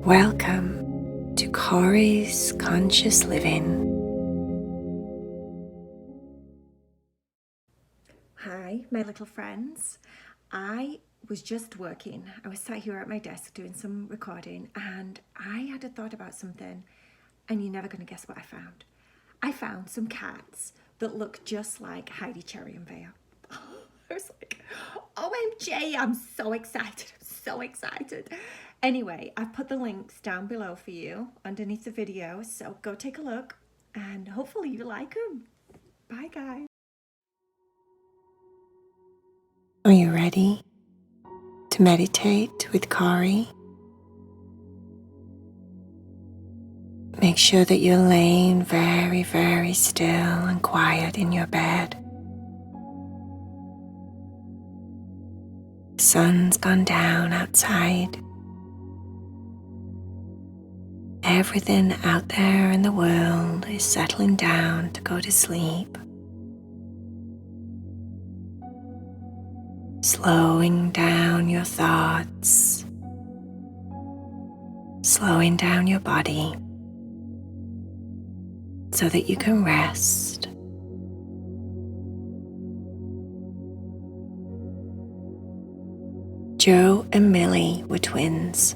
Welcome to Corey's Conscious Living. Hi, my little friends. I was just working. I was sat here at my desk doing some recording and I had a thought about something, and you're never going to guess what I found. I found some cats that look just like Heidi, Cherry and VAYA. I was like, OMG, I'm so excited. I'm so excited. Anyway, I've put the links down below for you underneath the video, so go take a look and hopefully you like them. Bye, guys. Are you ready to meditate with Corey? Make sure that you're laying very, very still and quiet in your bed. The sun's gone down outside. Everything out there in the world is settling down to go to sleep. Slowing down your thoughts, slowing down your body so that you can rest. Joe and Milli were twins.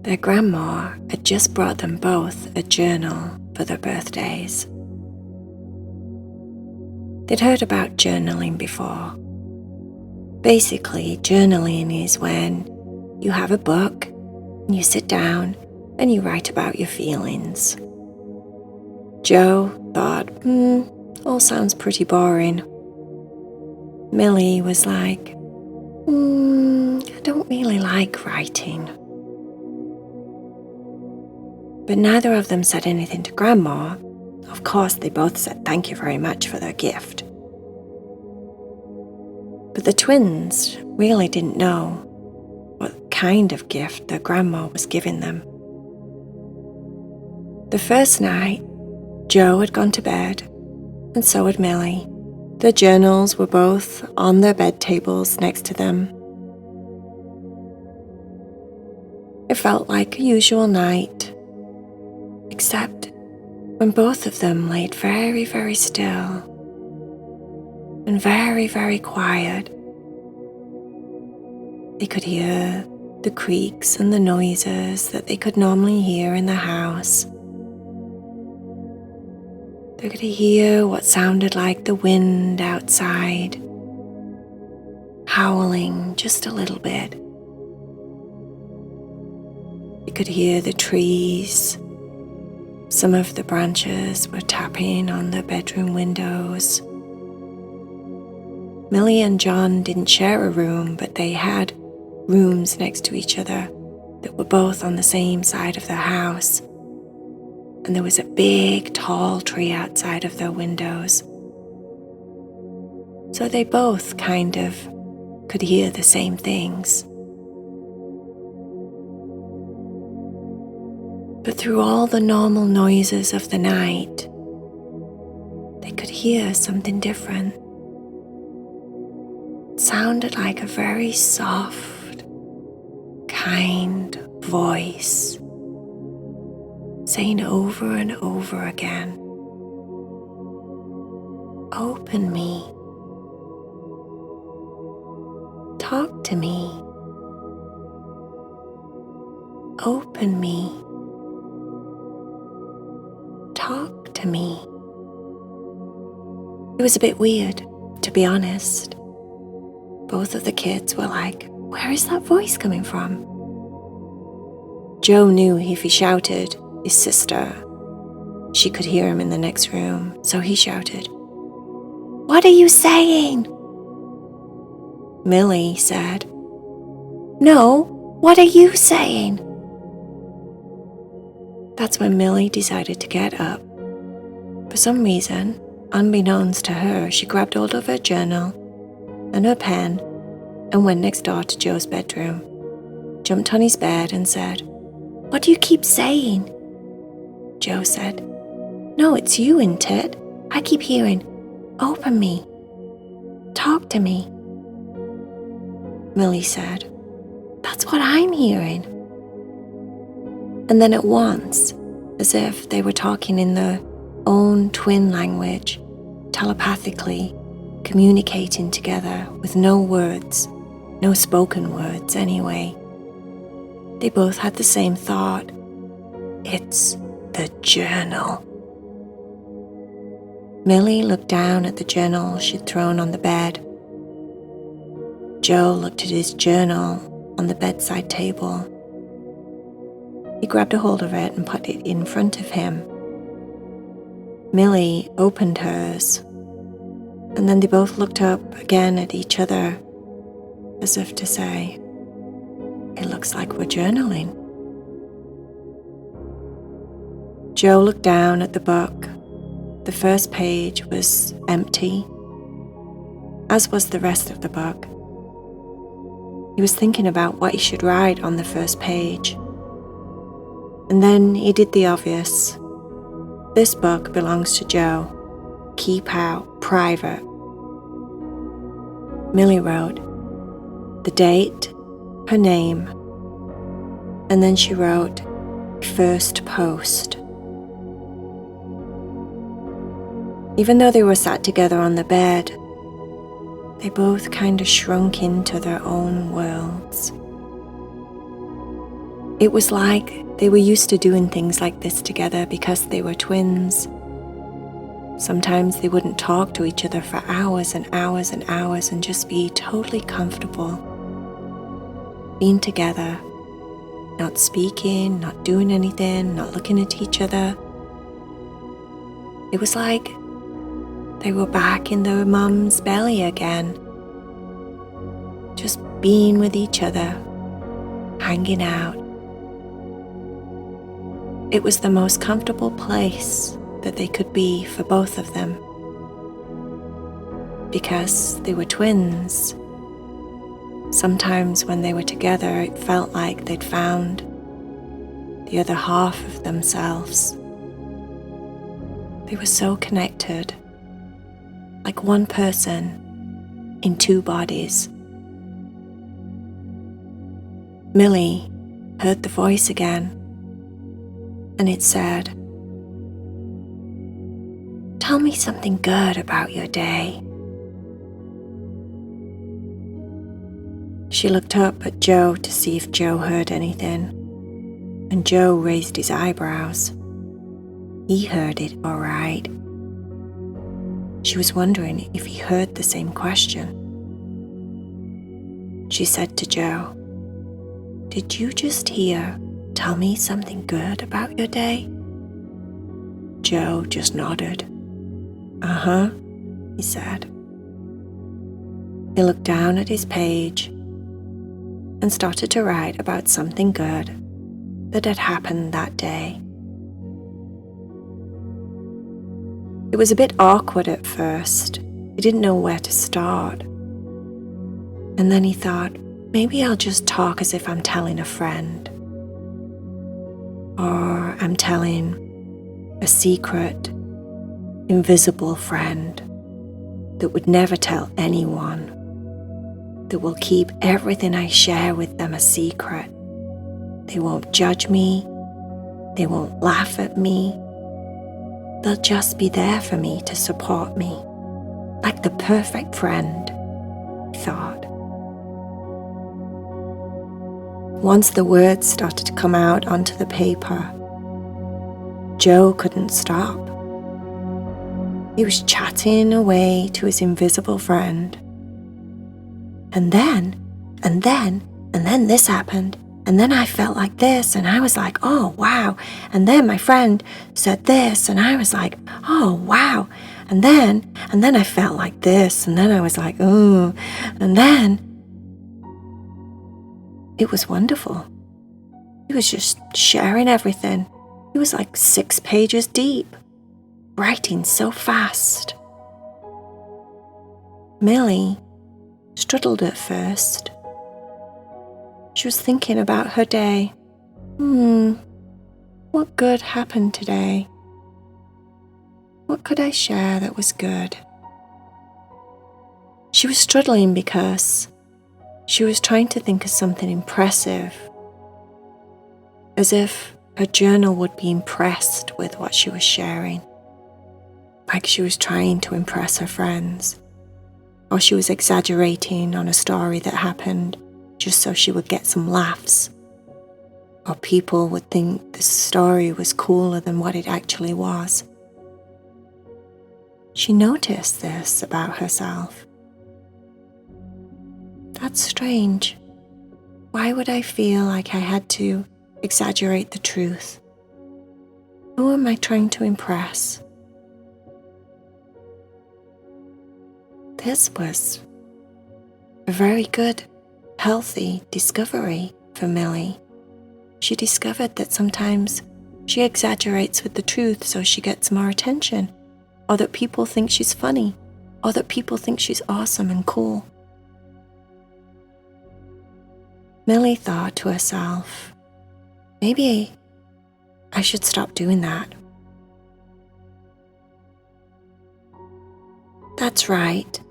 Their grandma had just brought them both a journal for their birthdays. They'd heard about journaling before. Basically, journaling is when you have a book and you sit down and you write about your feelings. Joe thought, all sounds pretty boring. Milli was like, I don't really like writing. But neither of them said anything to Grandma. Of course, they both said thank you very much for their gift. But the twins really didn't know what kind of gift their grandma was giving them. The first night, Joe had gone to bed, and so had Milli. Their journals were both on their bed tables next to them. It felt like a usual night, except when both of them laid very, very still and very, very quiet. They could hear the creaks and the noises that they could normally hear in the house. They could hear what sounded like the wind outside, howling just a little bit. They could hear the trees. Some of the branches were tapping on the bedroom windows. Milli and John didn't share a room, but they had rooms next to each other that were both on the same side of their house. And there was a big, tall tree outside of their windows. So they both kind of could hear the same things. But through all the normal noises of the night, they could hear something different. It sounded like a very soft, kind voice saying over and over again, "Open me. Talk to me. Open me. Talk to me." It was a bit weird, to be honest. Both of the kids were like, "Where is that voice coming from?" Joe knew if he shouted, his sister, she could hear him in the next room, so he shouted, "What are you saying?" Milli said, "No, what are you saying?" That's when Milli decided to get up. For some reason, unbeknownst to her, she grabbed hold of her journal and her pen and went next door to Joe's bedroom, jumped on his bed and said, "What do you keep saying?" Joe said, "No, it's you, isn't it? I keep hearing, 'Open me. Talk to me.'" Milli said, "That's what I'm hearing. And then at once, as if they were talking in their own twin language, telepathically communicating together with no words, no spoken words anyway. They both had the same thought. It's the journal. Milli looked down at the journal she'd thrown on the bed. Joe looked at his journal on the bedside table. He grabbed a hold of it and put it in front of him. Milli opened hers, and then they both looked up again at each other, as if to say, "It looks like we're journaling." Joe looked down at the book. The first page was empty, as was the rest of the book. He was thinking about what he should write on the first page. And then he did the obvious. This book belongs to Joe. Keep out, private. Milli wrote the date, her name, and then she wrote first post. Even though they were sat together on the bed, they both kind of shrunk into their own worlds. It was like they were used to doing things like this together because they were twins. Sometimes they wouldn't talk to each other for hours and hours and hours and just be totally comfortable being together, not speaking, not doing anything, not looking at each other. It was like they were back in their mum's belly again, just being with each other, hanging out. It was the most comfortable place that they could be for both of them. Because they were twins, sometimes when they were together, it felt like they'd found the other half of themselves. They were so connected, like one person in two bodies. Milli heard the voice again, and it said, "Tell me something good about your day." She looked up at Joe to see if Joe heard anything, and Joe raised his eyebrows. He heard it all right. She was wondering if he heard the same question. She said to Joe, "Did you just hear, 'Tell me something good about your day'?" Joe just nodded. "Uh-huh," he said. He looked down at his page and started to write about something good that had happened that day. It was a bit awkward at first. He didn't know where to start. And then he thought, maybe I'll just talk as if I'm telling a friend. Or I'm telling a secret, invisible friend that would never tell anyone, that will keep everything I share with them a secret. They won't judge me. They won't laugh at me. They'll just be there for me to support me, like the perfect friend, he thought. Once the words started to come out onto the paper, Joe couldn't stop. He was chatting away to his invisible friend. And then this happened. And then I felt like this, and I was like, oh, wow. And then my friend said this, and I was like, oh, wow. And then I felt like this, and then I was like, oh. And then it was wonderful. He was just sharing everything. He was like 6 pages deep, writing so fast. Milli struggled at first. She was thinking about her day. What good happened today? What could I share that was good? She was struggling because she was trying to think of something impressive, as if her journal would be impressed with what she was sharing, like she was trying to impress her friends, or she was exaggerating on a story that happened just so she would get some laughs, or people would think the story was cooler than what it actually was. She noticed this about herself. That's strange. Why would I feel like I had to exaggerate the truth? Who am I trying to impress? This was a very good, healthy discovery for Milli. She discovered that sometimes she exaggerates with the truth so she gets more attention, or that people think she's funny, or that people think she's awesome and cool. Milli thought to herself, maybe I should stop doing that. That's right.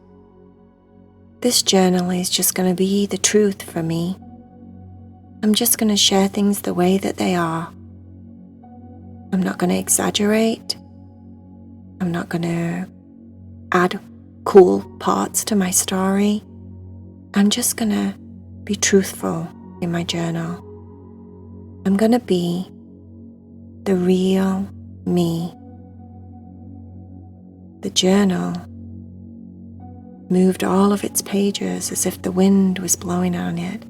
This journal is just going to be the truth for me. I'm just going to share things the way that they are. I'm not going to exaggerate. I'm not going to add cool parts to my story. I'm just going to be truthful in my journal. I'm going to be the real me. The journal moved all of its pages as if the wind was blowing on it.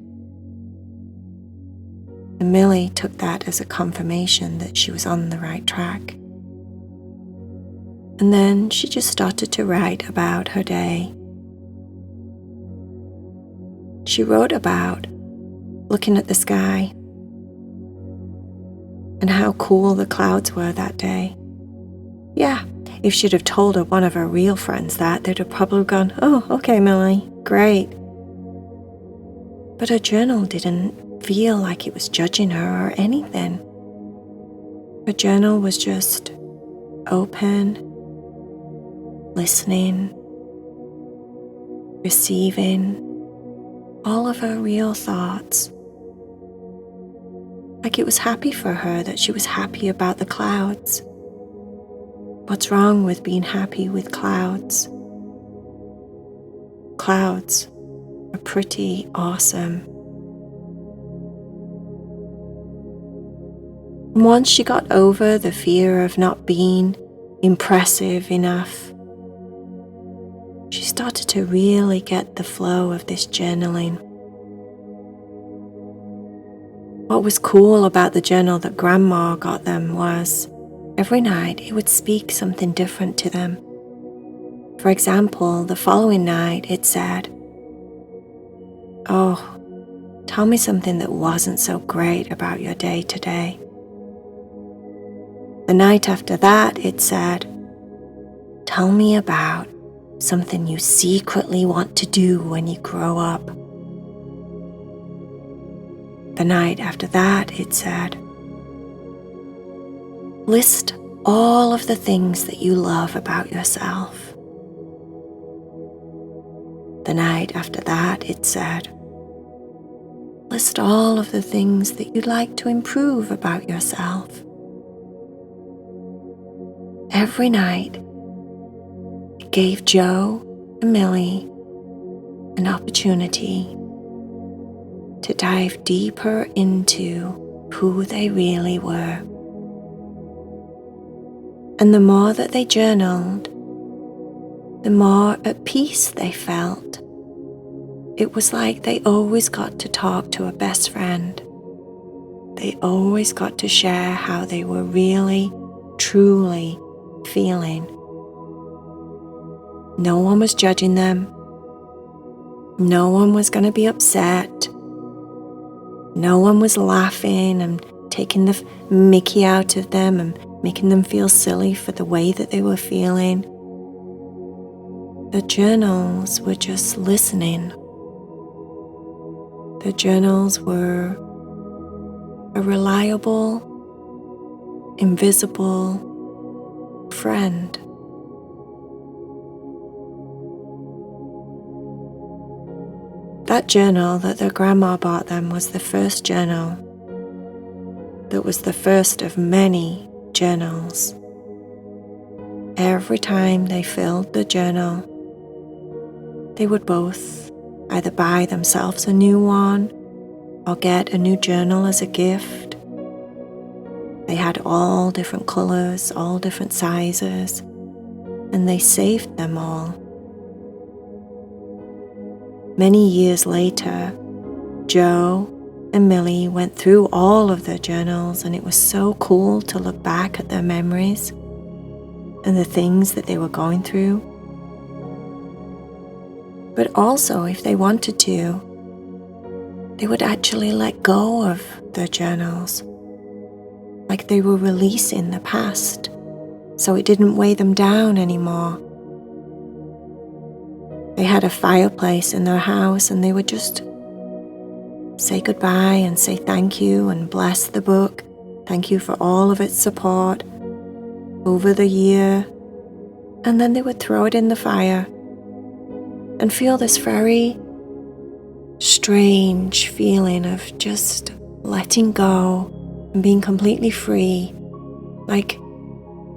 And Milli took that as a confirmation that she was on the right track. And then she just started to write about her day. She wrote about looking at the sky and how cool the clouds were that day. Yeah, if she'd have told one of her real friends that, they'd have probably gone, "Oh, okay, Milli, great." But her journal didn't feel like it was judging her or anything. Her journal was just open, listening, receiving all of her real thoughts. Like it was happy for her that she was happy about the clouds. What's wrong with being happy with clouds? Clouds are pretty awesome. And once she got over the fear of not being impressive enough, she started to really get the flow of this journaling. What was cool about the journal that Grandma got them was every night it would speak something different to them. For example, the following night it said, "Oh, tell me something that wasn't so great about your day today." The night after that it said, "Tell me about something you secretly want to do when you grow up." The night after that it said, "List all of the things that you love about yourself." The night after that it said, "List all of the things that you'd like to improve about yourself." Every night it gave Joe and Milli an opportunity to dive deeper into who they really were. And the more that they journaled, the more at peace they felt. It was like they always got to talk to a best friend. They always got to share how they were really, truly feeling. No one was judging them. No one was going to be upset. No one was laughing and taking the mickey out of them and making them feel silly for the way that they were feeling. The journals were just listening. The journals were a reliable, invisible friend. That journal that their grandma bought them was the first journal that was the first of many journals. Every time they filled the journal, they would both either buy themselves a new one or get a new journal as a gift. They had all different colours, all different sizes, and they saved them all. Many years later, Joe and Milli went through all of their journals, and it was so cool to look back at their memories and the things that they were going through. But also, if they wanted to, they would actually let go of their journals, like they were releasing the past, so it didn't weigh them down anymore. They had a fireplace in their house, and they would just say goodbye and say thank you and bless the book. Thank you for all of its support over the year. And then they would throw it in the fire and feel this very strange feeling of just letting go and being completely free, like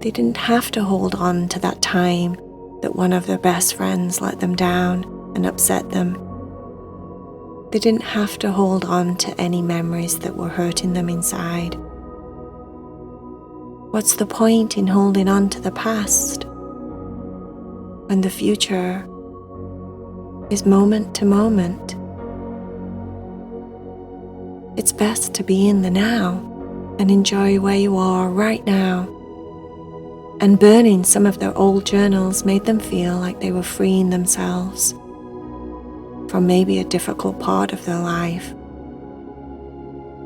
they didn't have to hold on to that time that one of their best friends let them down and upset them. They didn't have to hold on to any memories that were hurting them inside. What's the point in holding on to the past when the future is moment to moment? It's best to be in the now and enjoy where you are right now. And burning some of their old journals made them feel like they were freeing themselves from maybe a difficult part of their life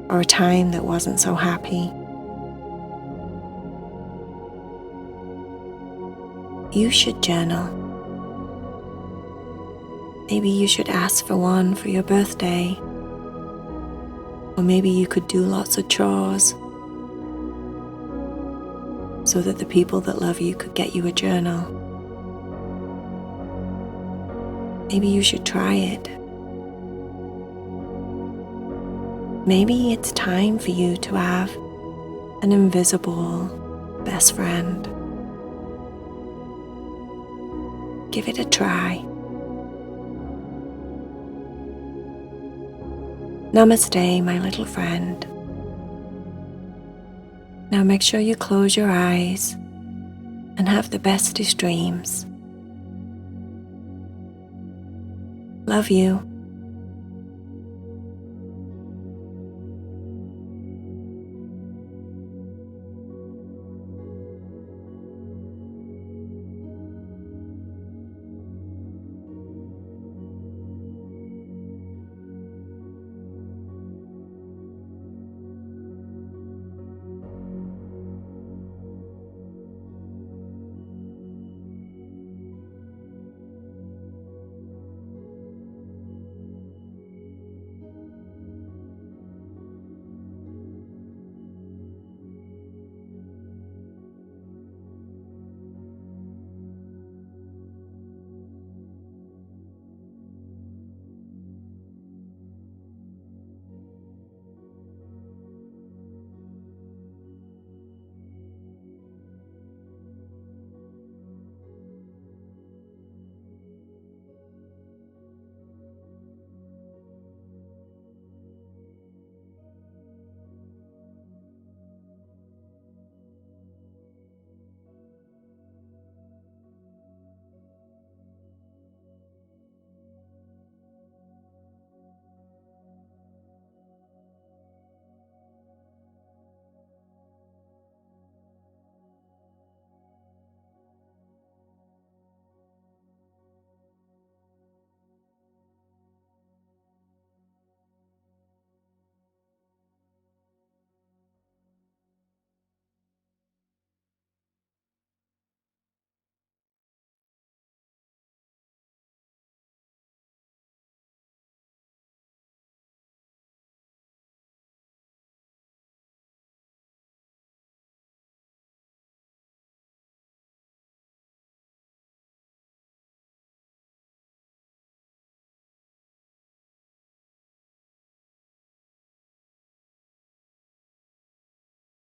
or a time that wasn't so happy. You should journal. Maybe you should ask for one for your birthday, or maybe you could do lots of chores so that the people that love you could get you a journal. Maybe you should try it. Maybe it's time for you to have an invisible best friend. Give it a try. Namaste, my little friend. Now make sure you close your eyes and have the bestest dreams. Love you.